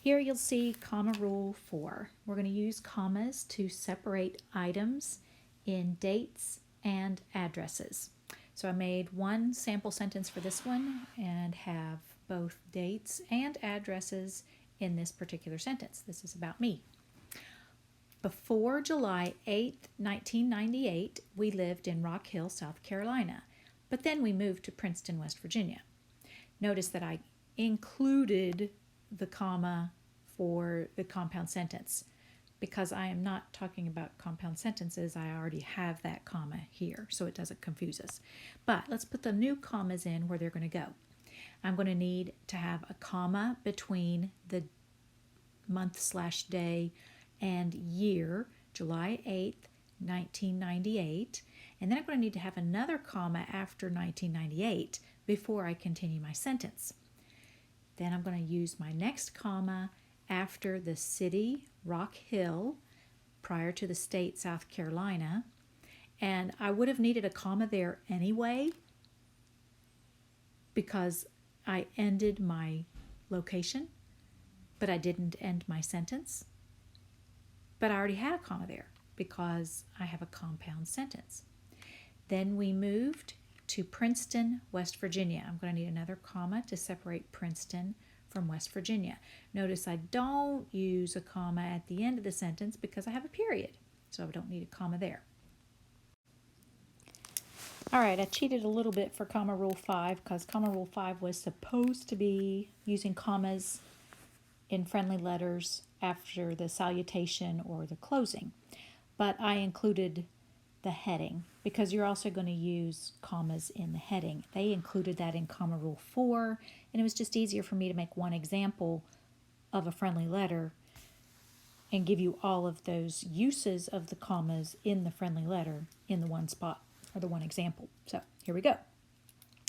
Here you'll see comma rule 4. We're going to use commas to separate items in dates and addresses. So I made one sample sentence for this one and have both dates and addresses in this particular sentence. This is about me. Before July 8th, 1998, we lived in Rock Hill, South Carolina, but then we moved to Princeton, West Virginia. Notice that I included the comma for the compound sentence. Because I am not talking about compound sentences, I already have that comma here, so it doesn't confuse us. But let's put the new commas in where they're going to go. I'm going to need to have a comma between the month/day and year, July 8th, 1998. And then I'm going to need to have another comma after 1998 before I continue my sentence. Then I'm going to use my next comma after the city, Rock Hill, prior to the state, South Carolina. And I would have needed a comma there anyway because I ended my location, but I didn't end my sentence. But I already had a comma there because I have a compound sentence. Then we moved to Princeton, West Virginia. I'm going to need another comma to separate Princeton from West Virginia. Notice I don't use a comma at the end of the sentence because I have a period, so I don't need a comma there. All right, I cheated a little bit for comma rule 5 because comma rule 5 was supposed to be using commas in friendly letters after the salutation or the closing, but I included the heading because you're also going to use commas in the heading. They included that in comma rule 4, and it was just easier for me to make one example of a friendly letter and give you all of those uses of the commas in the friendly letter in the one spot or the one example. So here we go.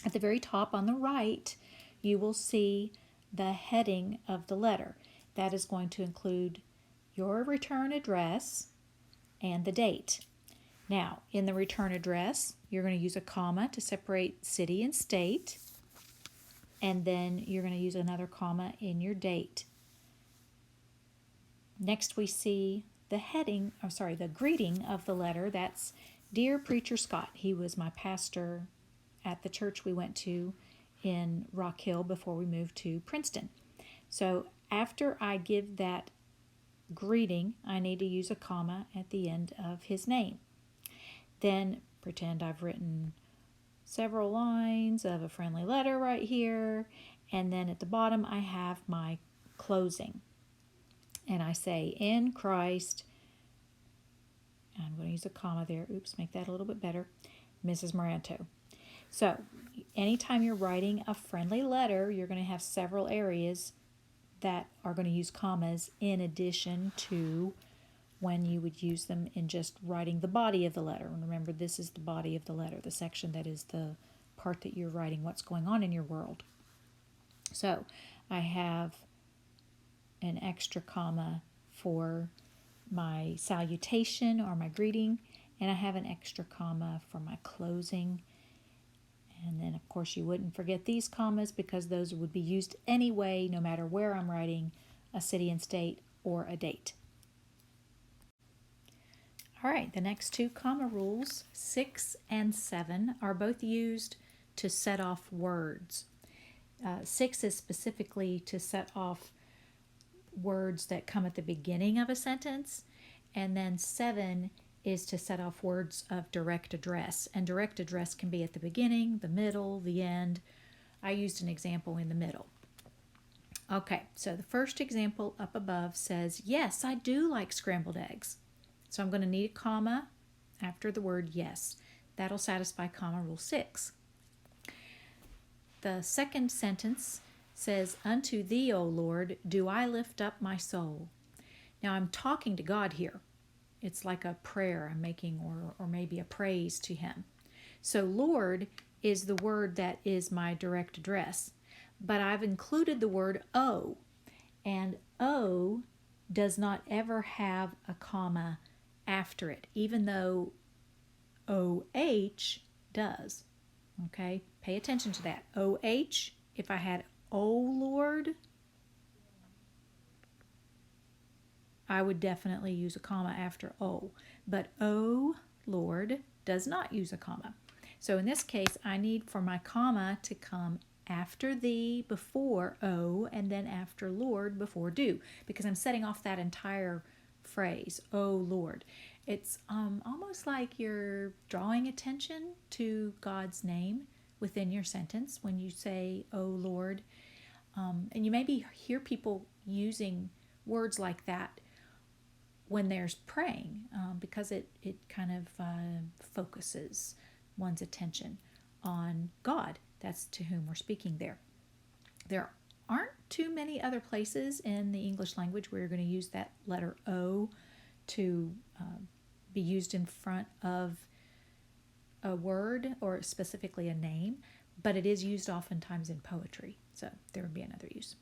At the very top on the right, you will see the heading of the letter. That is going to include your return address and the date. Now, in the return address, you're going to use a comma to separate city and state, and then you're going to use another comma in your date. Next, we see the the greeting of the letter. That's Dear Preacher Scott. He was my pastor at the church we went to in Rock Hill before we moved to Princeton. So after I give that greeting, I need to use a comma at the end of his name. Then pretend I've written several lines of a friendly letter right here, and then at the bottom I have my closing. And I say, in Christ, I'm going to use a comma there, make that a little bit better, Mrs. Moranto. So anytime you're writing a friendly letter, you're going to have several areas that are going to use commas in addition to when you would use them in just writing the body of the letter. And remember, this is the body of the letter, the section that is the part that you're writing what's going on in your world. So I have an extra comma for my salutation or my greeting, and I have an extra comma for my closing. And then, of course, you wouldn't forget these commas because those would be used anyway, no matter where I'm writing a city and state or a date. All right, the next two comma rules, 6 and 7, are both used to set off words. 6 is specifically to set off words that come at the beginning of a sentence, and then 7 is to set off words of direct address. And direct address can be at the beginning, the middle, the end. I used an example in the middle. Okay, so the first example up above says, yes, I do like scrambled eggs. So I'm going to need a comma after the word yes. That'll satisfy comma rule 6. The second sentence says, unto thee, O Lord, do I lift up my soul. Now I'm talking to God here. It's like a prayer I'm making or maybe a praise to him. So Lord is the word that is my direct address. But I've included the word O. And O does not ever have a comma after it, even though OH does. Okay, pay attention to that. OH, if I had O Lord, I would definitely use a comma after O. But O Lord does not use a comma. So in this case, I need for my comma to come after thee before O, and then after Lord before do, because I'm setting off that entire phrase, O Lord. It's almost like you're drawing attention to God's name within your sentence when you say, O Lord. And you maybe hear people using words like that when there's praying, because it kind of focuses one's attention on God. That's to whom we're speaking there. There aren't too many other places in the English language where you're going to use that letter O to be used in front of a word or specifically a name, but it is used oftentimes in poetry. So there would be another use.